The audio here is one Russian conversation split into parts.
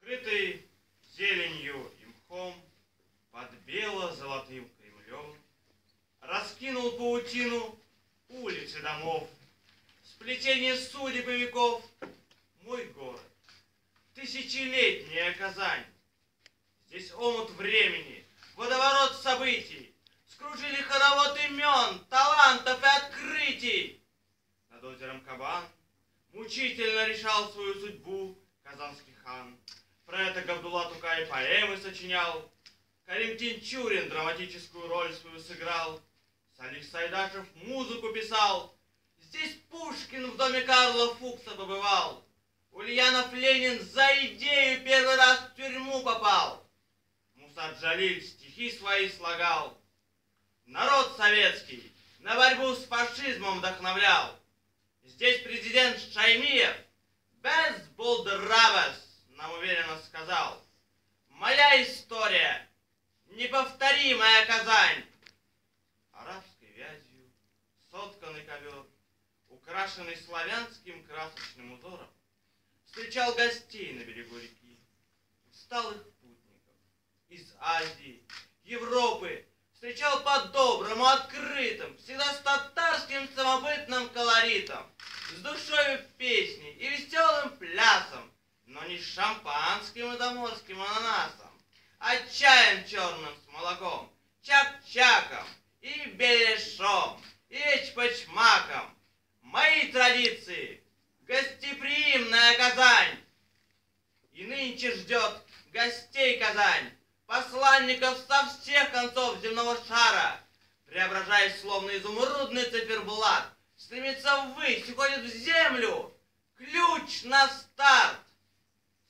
Крытый зеленью и мхом, под бело-золотым Кремлем, раскинул паутину улицы домов, сплетение судеб и веков. Мой город, тысячелетняя Казань. Здесь омут времени, водоворот событий, скружили хоровод имен, талантов и открытий. Над озером Кабан мучительно решал свою судьбу казанский хан. Про это Габдулла Тукай поэмы сочинял, Карим Тинчурин драматическую роль свою сыграл, Салих Сайдашев музыку писал. Здесь Пушкин в доме Карла Фукса побывал. Ульянов Ленин за идею первый раз в тюрьму попал. Муса Джалиль стихи свои слагал. Народ советский на борьбу с фашизмом вдохновлял. Здесь президент Шаймиев без булдырабас нам уверенно сказал: моя история, неповторимая Казань. Арабской вязью сотканный ковер, украшенный славянским красочным узором, встречал гостей на берегу реки, усталых путников из Азии, Европы, встречал по-доброму, открытым, всегда с татарским самобытным колоритом, с душою песней и веселым плясом, но не с шампанским и заморским ананасом, а чаем черным с молоком, чак-чаком и беляшом, и эчпочмаком. Мои традиции, гостеприимная Казань. И нынче ждет гостей Казань, посланников со всех концов земного шара. Преображаясь словно изумрудный циферблат, стремится ввысь, уходит в землю. Ключ на старт.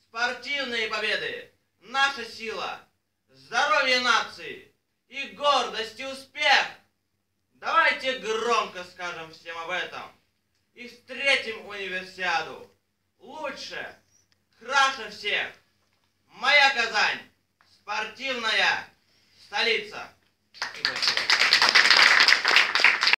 Спортивные победы, наша сила, здоровье нации и гордость и успех. Давайте громко скажем всем об этом и встретим универсиаду. Лучше, краше всех. Моя Казань, спортивная столица.